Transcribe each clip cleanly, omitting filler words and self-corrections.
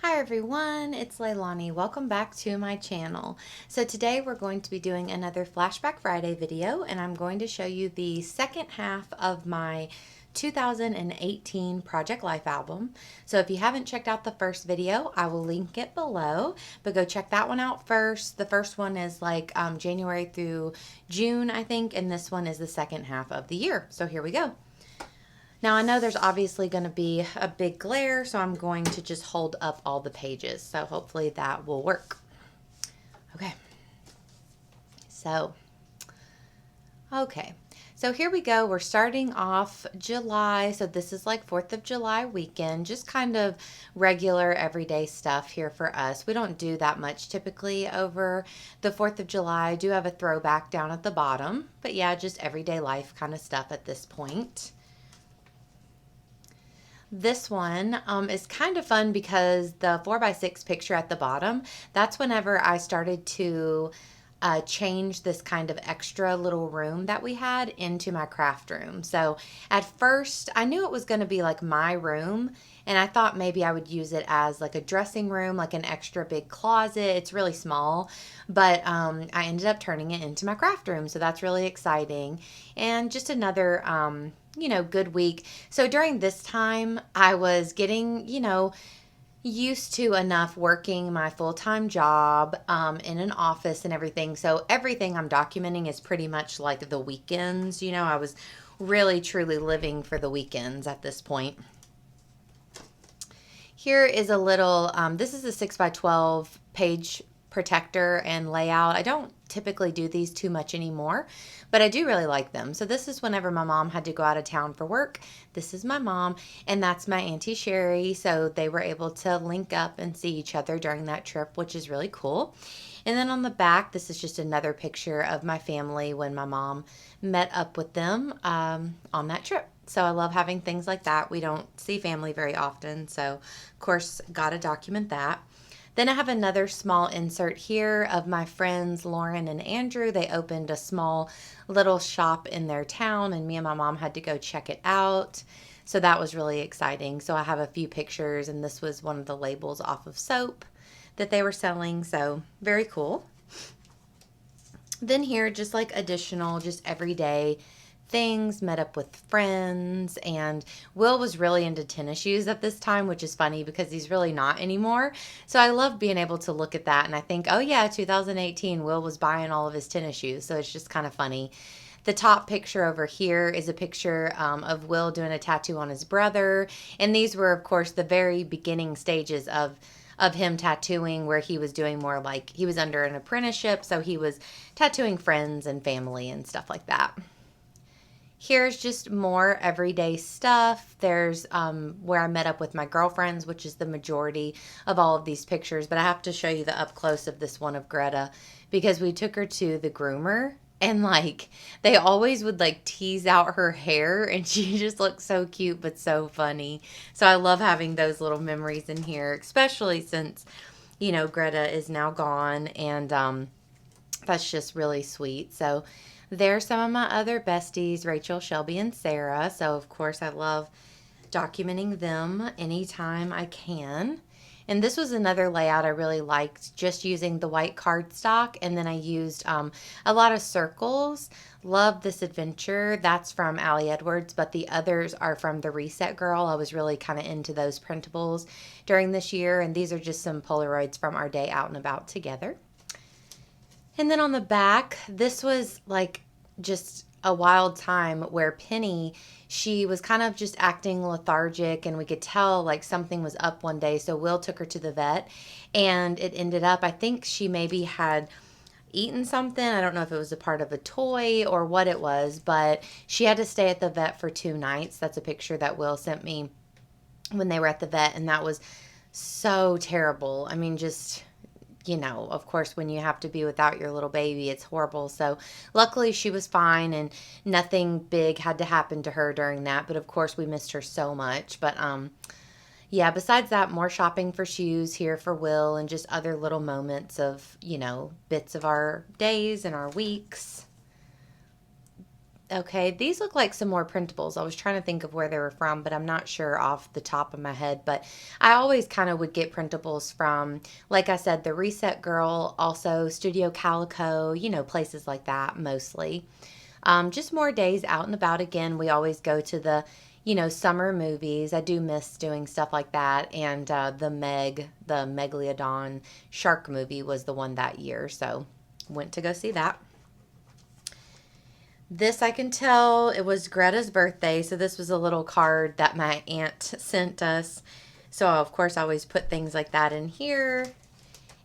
Hi everyone, it's Leilani. Welcome back to my channel. So today we're going to be doing another Flashback Friday video, and I'm going to show you the second half of my 2018 Project Life album. So if you haven't checked out the first video, I will link it below, but go check that one out first. The first one is like January through June, I think, and this one is the second half of the year. So here we go. Now I know there's obviously going to be a big glare, so I'm going to just hold up all the pages. So hopefully that will work. Okay. So, okay. So here we go. We're starting off July. So this is like 4th of July weekend, just kind of regular everyday stuff here for us. We don't do that much typically over the 4th of July. I do have a throwback down at the bottom, but yeah, just everyday life kind of stuff at this point. This one is kind of fun because the 4x6 picture at the bottom, that's whenever I started to change this kind of extra little room that we had into my craft room. So at first I knew it was going to be like my room, and I thought maybe I would use it as like a dressing room, like an extra big closet. It's really small, but I ended up turning it into my craft room. So that's really exciting. And just another, good week. So during this time, I was getting, used to enough working my full-time job in an office and everything. So everything I'm documenting is pretty much like the weekends. I was really truly living for the weekends at this point. Here is a little, this is a 6x12 page protector and layout. I don't typically do these too much anymore, but I do really like them. So this is whenever my mom had to go out of town for work. This is my mom, and that's my Auntie Sherry. So they were able to link up and see each other during that trip, which is really cool. And then on the back, this is just another picture of my family when my mom met up with them on that trip. So I love having things like that. We don't see family very often, so of course, gotta document that. Then I have another small insert here of my friends Lauren and Andrew. They opened a small little shop in their town, and me and my mom had to go check it out. So that was really exciting. So I have a few pictures, and this was one of the labels off of soap that they were selling. So very cool. Then here, just like additional, just everyday things, met up with friends, and Will was really into tennis shoes at this time, which is funny because he's really not anymore. So I love being able to look at that and I think, oh yeah, 2018, Will was buying all of his tennis shoes. So it's just kind of funny. The top picture over here is a picture of Will doing a tattoo on his brother. And these were, of course, the very beginning stages of him tattooing, where he was doing more like he was under an apprenticeship. So he was tattooing friends and family and stuff like that. Here's just more everyday stuff. There's where I met up with my girlfriends, which is the majority of all of these pictures. But I have to show you the up close of this one of Greta because we took her to the groomer, and like they always would like tease out her hair, and she just looks so cute but so funny. So I love having those little memories in here, especially since, Greta is now gone, and that's just really sweet. So there's some of my other besties, Rachel, Shelby, and Sarah. So, of course, I love documenting them anytime I can. And this was another layout I really liked, just using the white cardstock. And then I used a lot of circles. Love this adventure. That's from Allie Edwards, but the others are from the Reset Girl. I was really kind of into those printables during this year. And these are just some Polaroids from our day out and about together. And then on the back, this was like just a wild time where Penny, she was kind of just acting lethargic, and we could tell like something was up one day. So Will took her to the vet, and it ended up, I think she maybe had eaten something. I don't know if it was a part of a toy or what it was, but she had to stay at the vet for 2 nights. That's a picture that Will sent me when they were at the vet, and that was so terrible. I mean, just of course, when you have to be without your little baby, it's horrible. So luckily she was fine and nothing big had to happen to her during that. But of course, we missed her so much. But yeah, besides that, more shopping for shoes here for Will, and just other little moments of, bits of our days and our weeks. Okay, these look like some more printables. I was trying to think of where they were from, but I'm not sure off the top of my head. But I always kind of would get printables from, like I said, the Reset Girl, also Studio Calico, places like that mostly. Just more days out and about again. We always go to the summer movies. I do miss doing stuff like that. And the Megalodon shark movie was the one that year. So went to go see that. This I can tell it was Greta's birthday, so this was a little card that my aunt sent us. So of course I always put things like that in here.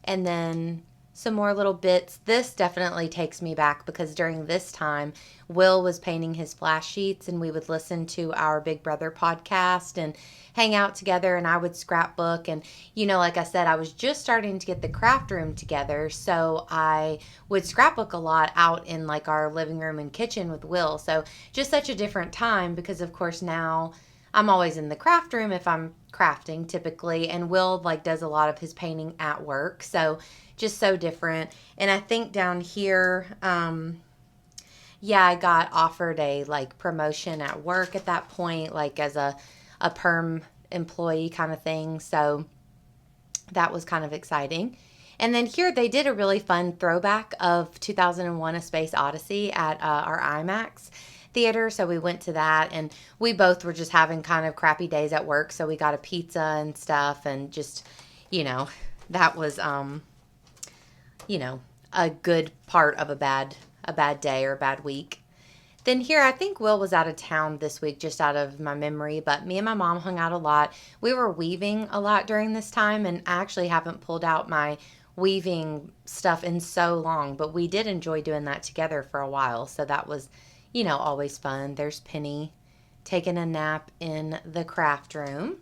And then some more little bits. This definitely takes me back because during this time, Will was painting his flash sheets and we would listen to our Big Brother podcast and hang out together, and I would scrapbook. And, like I said, I was just starting to get the craft room together. So I would scrapbook a lot out in like our living room and kitchen with Will. So just such a different time because, of course, now I'm always in the craft room if I'm crafting typically, and Will like does a lot of his painting at work. So just so different. And I think down here, yeah, I got offered a like promotion at work at that point, like as a perm employee kind of thing. So that was kind of exciting. And then here they did a really fun throwback of 2001 A Space Odyssey at our IMAX theater. So we went to that, and we both were just having kind of crappy days at work. So we got a pizza and stuff, and just, that was, a good part of a bad day or a bad week. Then here, I think Will was out of town this week, just out of my memory, but me and my mom hung out a lot. We were weaving a lot during this time, and I actually haven't pulled out my weaving stuff in so long, but we did enjoy doing that together for a while, so that was, always fun. There's Penny taking a nap in the craft room.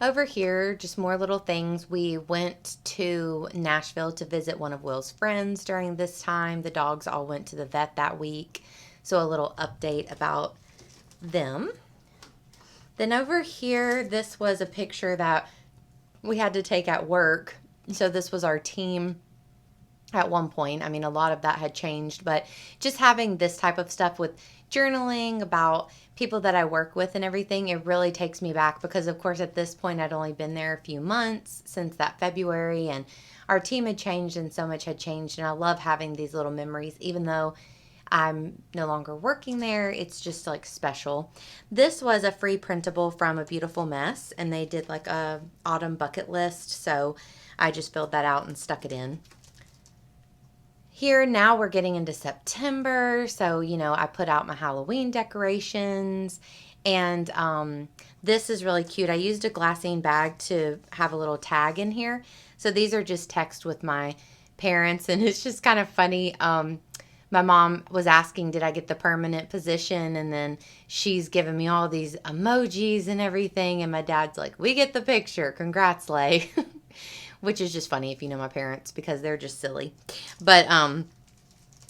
Over here, just more little things. We went to Nashville to visit one of Will's friends during this time. The dogs all went to the vet that week. So a little update about them. Then over here, this was a picture that we had to take at work. So this was our team at one point. I mean, a lot of that had changed, but just having this type of stuff with journaling about people that I work with and everything, it really takes me back because, of course, at this point, I'd only been there a few months since that February, and our team had changed and so much had changed. And I love having these little memories, even though I'm no longer working there. It's just like special. This was a free printable from A Beautiful Mess, and they did like a autumn bucket list. So I just filled that out and stuck it in. Here now we're getting into September, so I put out my Halloween decorations, and this is really cute. I used a glassine bag to have a little tag in here. So these are just text with my parents, and it's just kind of funny. My mom was asking, did I get the permanent position? And then she's giving me all these emojis and everything, and my dad's like, we get the picture. Congrats, Lay. Which is just funny if you know my parents because they're just silly. But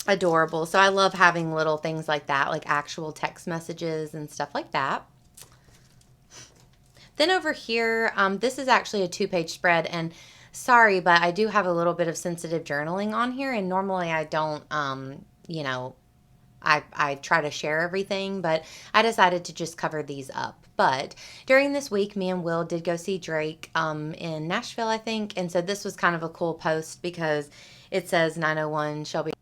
adorable. So I love having little things like that, like actual text messages and stuff like that. Then over here, this is actually a 2-page spread, and sorry, but I do have a little bit of sensitive journaling on here, and normally I don't, I try to share everything, but I decided to just cover these up. But during this week, me and Will did go see Drake in Nashville, I think. And so this was kind of a cool post because it says 901 Shelby.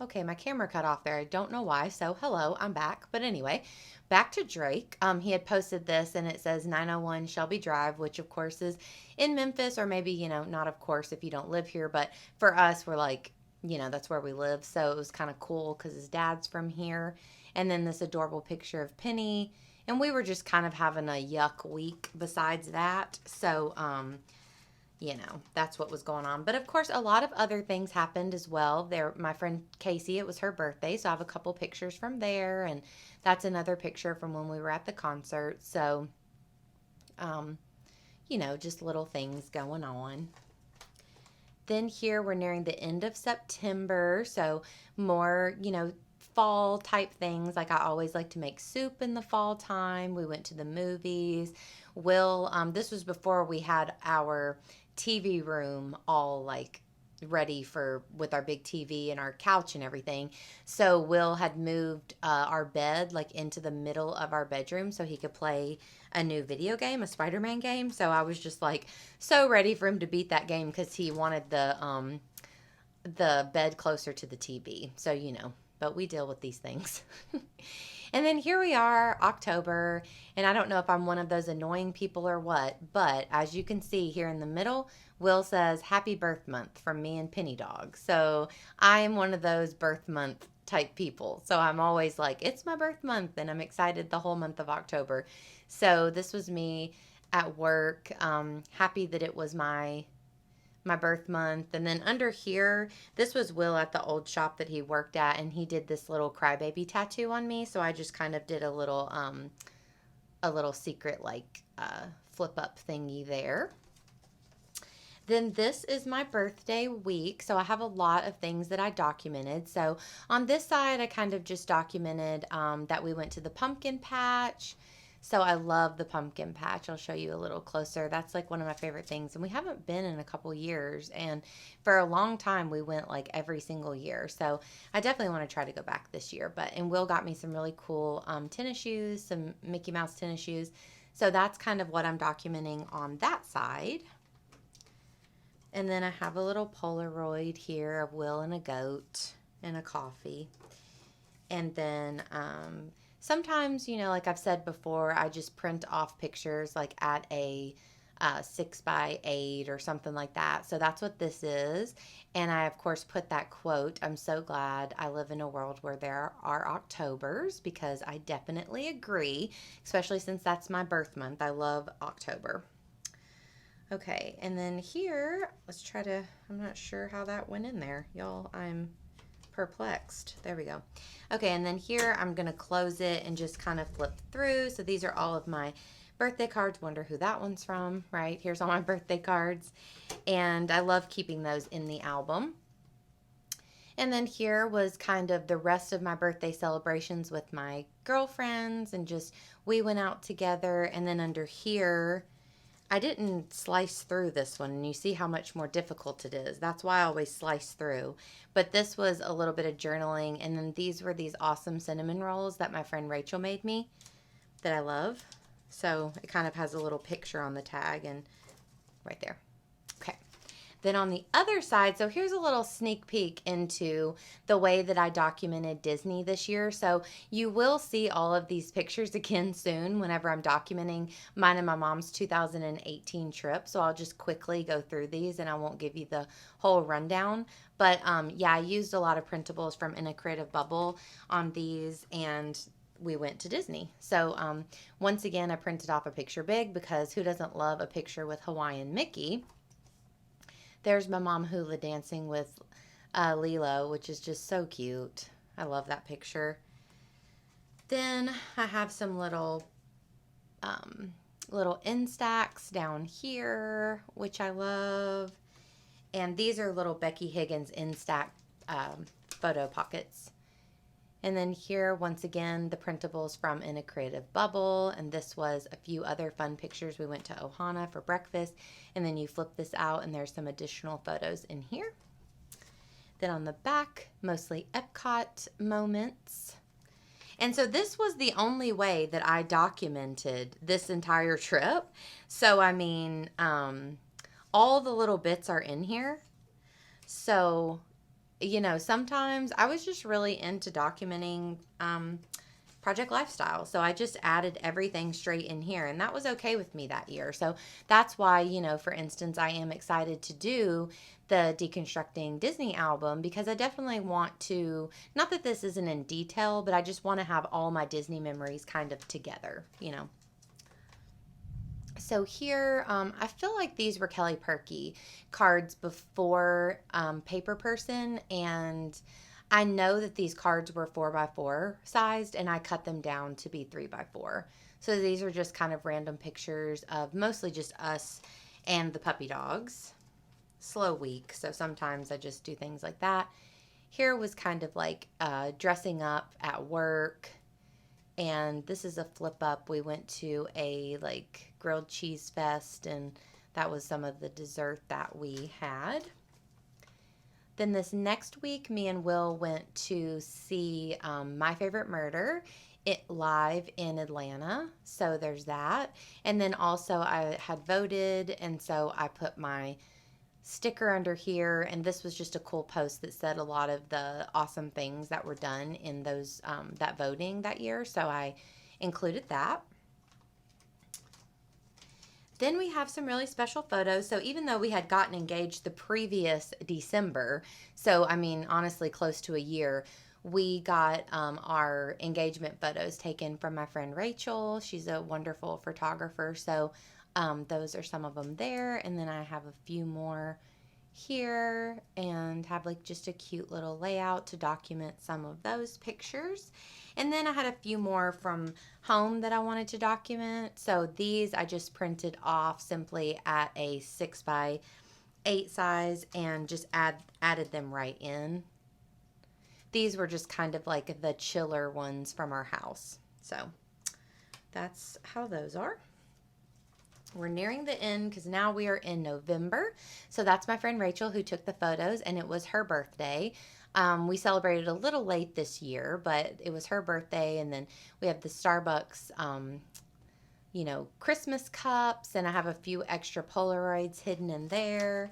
Okay, my camera cut off there. I don't know why. So hello, I'm back. But anyway, back to Drake. He had posted this, and it says 901 Shelby Drive, which of course is in Memphis, or maybe, not of course if you don't live here. But for us, we're like, that's where we live. So it was kind of cool because his dad's from here. And then this adorable picture of Penny. And we were just kind of having a yuck week besides that. So, that's what was going on. But of course, a lot of other things happened as well. There, my friend Casey, it was her birthday. So I have a couple pictures from there. And that's another picture from when we were at the concert. So, just little things going on. Then here we're nearing the end of September. So more, fall type things. Like I always like to make soup in the fall time. We went to the movies. This was before we had our TV room all like ready for with our big TV and our couch and everything. So Will had moved our bed like into the middle of our bedroom so he could play a new video game, a Spider-Man game. So I was just like so ready for him to beat that game because he wanted the bed closer to the TV. So but we deal with these things. And then here we are, October, and I don't know if I'm one of those annoying people or what, but as you can see here in the middle, Will says happy birth month from me and Penny Dog. So I am one of those birth month type people. So I'm always like, it's my birth month, and I'm excited the whole month of October. So this was me at work, happy that it was my birth month. And then under here, this was Will at the old shop that he worked at, and he did this little crybaby tattoo on me. So I just kind of did a little secret like flip up thingy there. Then this is my birthday week. So I have a lot of things that I documented. So on this side, I kind of just documented that we went to the pumpkin patch. So I love the pumpkin patch. I'll show you a little closer. That's like one of my favorite things. And we haven't been in a couple years. And for a long time, we went like every single year. So I definitely want to try to go back this year. And Will got me some really cool tennis shoes, some Mickey Mouse tennis shoes. So that's kind of what I'm documenting on that side. And then I have a little Polaroid here of Will and a goat and a coffee. And then sometimes, like I've said before, I just print off pictures like at a 6x8 or something like that. So that's what this is. And I, of course, put that quote, I'm so glad I live in a world where there are Octobers, because I definitely agree, especially since that's my birth month. I love October. Okay, and then here, I'm not sure how that went in there. Y'all, I'm perplexed. There we go. Okay, and then here I'm going to close it and just kind of flip through. So these are all of my birthday cards. Wonder who that one's from, right? Here's all my birthday cards. And I love keeping those in the album. And then here was kind of the rest of my birthday celebrations with my girlfriends, and just we went out together. And then under here, I didn't slice through this one, and you see how much more difficult it is. That's why I always slice through. But this was a little bit of journaling, and then these were these awesome cinnamon rolls that my friend Rachel made me that I love. So it kind of has a little picture on the tag and right there. Okay. Then on the other side, so here's a little sneak peek into the way that I documented Disney this year. So you will see all of these pictures again soon whenever I'm documenting mine and my mom's 2018 trip. So I'll just quickly go through these, and I won't give you the whole rundown. But yeah, I used a lot of printables from In a Creative Bubble on these, and we went to Disney. So once again, I printed off a picture big, because who doesn't love a picture with Hawaiian Mickey? There's my mom hula dancing with Lilo, which is just so cute. I love that picture. Then I have some little Instax down here, which I love. And these are little Becky Higgins Instax photo pockets. And then here, once again, the printables from In a Creative Bubble. And this was a few other fun pictures. We went to Ohana for breakfast. And then you flip this out, and there's some additional photos in here. Then on the back, mostly Epcot moments. And so this was the only way that I documented this entire trip. So, I mean, all the little bits are in here. So, sometimes I was just really into documenting Project Lifestyle. So I just added everything straight in here, and that was okay with me that year. So that's why, for instance, I am excited to do the Deconstructing Disney album, because I definitely want to, not that this isn't in detail, but I just want to have all my Disney memories kind of together, So here, I feel like these were Kelly Perky cards before Paper Person, and I know that these cards were 4x4 sized, and I cut them down to be 3x4. So these are just kind of random pictures of mostly just us and the puppy dogs. Slow week, so sometimes I just do things like that. Here was kind of like dressing up at work. And this is a flip up. We went to a grilled cheese fest, and that was some of the dessert that we had. Then this next week, me and Will went to see My Favorite Murder it live in Atlanta. So there's that. And then also I had voted, and so I put my sticker under here, and this was just a cool post that said a lot of the awesome things that were done in those that voting that year. So I included that. Then we have some really special photos. So even though we had gotten engaged the previous December, so I mean, honestly, close to a year, we got our engagement photos taken from my friend Rachel. She's a wonderful photographer. So those are some of them there. And then I have a few more here and have like just a cute little layout to document some of those pictures. And then I had a few more from home that I wanted to document. So these I just printed off simply at a 6x8 size and just added them right in. These were just kind of like the chiller ones from our house. So that's how those are. We're nearing the end because now we are in November. So that's my friend Rachel who took the photos, and it was her birthday. We celebrated a little late this year, but it was her birthday. And then we have the Starbucks, Christmas cups, and I have a few extra Polaroids hidden in there.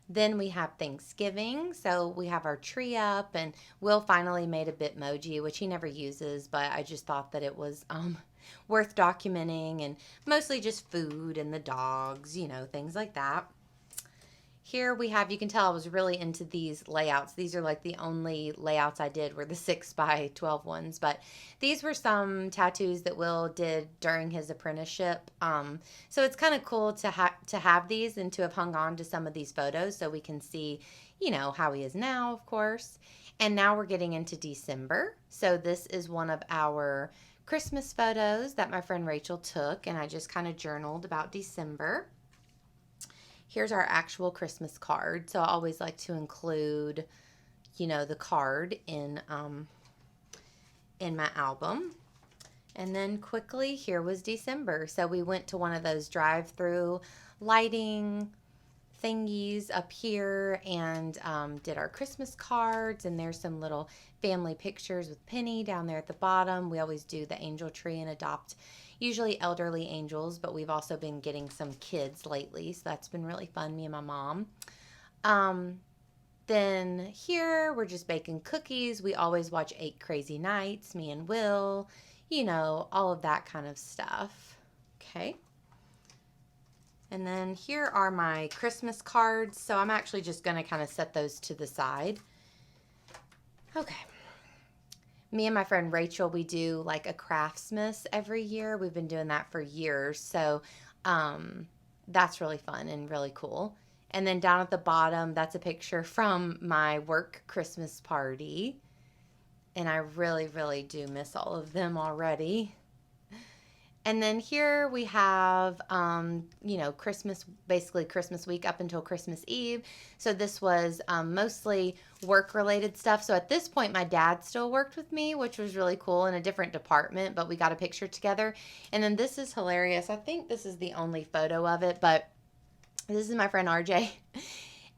Then we have Thanksgiving, so we have our tree up, and Will finally made a Bitmoji, which he never uses, but I just thought that it was worth documenting, and mostly just food and the dogs, things like that. Here we have, you can tell I was really into these layouts. These are like the only layouts I did were the 6x12 ones, but these were some tattoos that Will did during his apprenticeship. So it's kind of cool to have these and to have hung on to some of these photos so we can see, how he is now, of course. And now we're getting into December. So this is one of our Christmas photos that my friend Rachel took, and I just kind of journaled about December. Here's our actual Christmas card. So I always like to include, the card in my album. And then quickly, here was December. So we went to one of those drive-through lighting thingies up here and did our Christmas cards. And there's some little family pictures with Penny down there at the bottom. We always do the angel tree and adopt usually elderly angels, but we've also been getting some kids lately. So that's been really fun, me and my mom. Then here we're just baking cookies. We always watch 8 Crazy Nights, me and Will, all of that kind of stuff. Okay. And then here are my Christmas cards. So I'm actually just going to kind of set those to the side. Okay. Me and my friend Rachel, we do like a Craftsmas every year. We've been doing that for years. So that's really fun and really cool. And then down at the bottom, that's a picture from my work Christmas party. And I really, really do miss all of them already. And then here we have, Christmas, basically Christmas week up until Christmas Eve. So this was mostly work-related stuff. So at this point, my dad still worked with me, which was really cool, in a different department, but we got a picture together. And then this is hilarious. I think this is the only photo of it, but this is my friend RJ.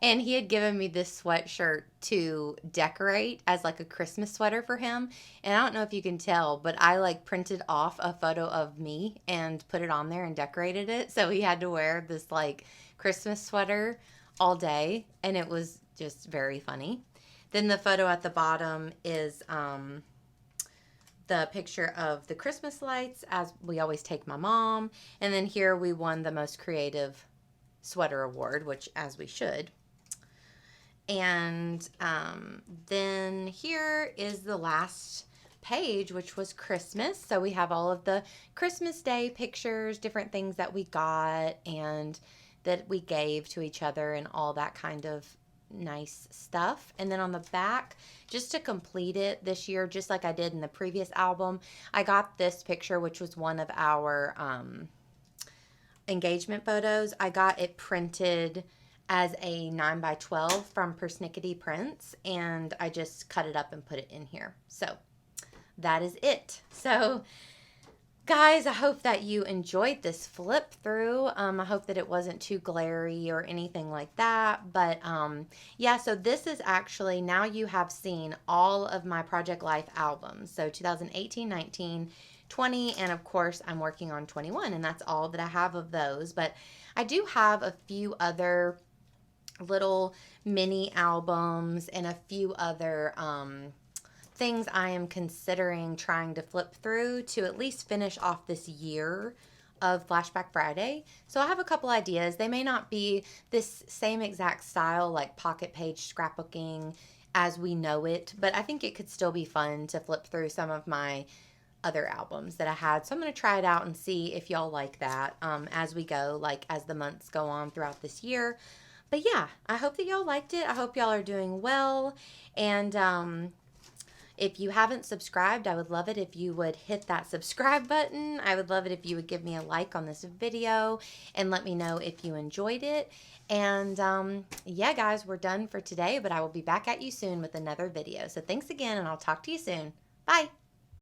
And he had given me this sweatshirt to decorate as like a Christmas sweater for him. And I don't know if you can tell, but I like printed off a photo of me and put it on there and decorated it. So he had to wear this like Christmas sweater all day. And it was just very funny. Then the photo at the bottom is the picture of the Christmas lights, as we always take my mom. And then here we won the most creative sweater award, which as we should. And then here is the last page, which was Christmas. So we have all of the Christmas Day pictures, different things that we got and that we gave to each other and all that kind of nice stuff. And then on the back, just to complete it this year, just like I did in the previous album, I got this picture, which was one of our engagement photos. I got it printed as a 9x12 from Persnickety Prints, and I just cut it up and put it in here. So that is it. So Guys, I hope that you enjoyed this flip through. I hope that it wasn't too glary or anything like that. But yeah, so this is actually, now you have seen all of my Project Life albums. So 2018, 19, 20, and of course I'm working on 21, and that's all that I have of those. But I do have a few other little mini albums and a few other things I am considering trying to flip through to at least finish off this year of Flashback Friday. So I have a couple ideas. They may not be this same exact style, like pocket page scrapbooking as we know it, but I think it could still be fun to flip through some of my other albums that I had. So I'm going to try it out and see if y'all like that as we go, like as the months go on throughout this year. But yeah, I hope that y'all liked it. I hope y'all are doing well. And if you haven't subscribed, I would love it if you would hit that subscribe button. I would love it if you would give me a like on this video and let me know if you enjoyed it. And yeah, guys, we're done for today, but I will be back at you soon with another video. So thanks again, and I'll talk to you soon. Bye.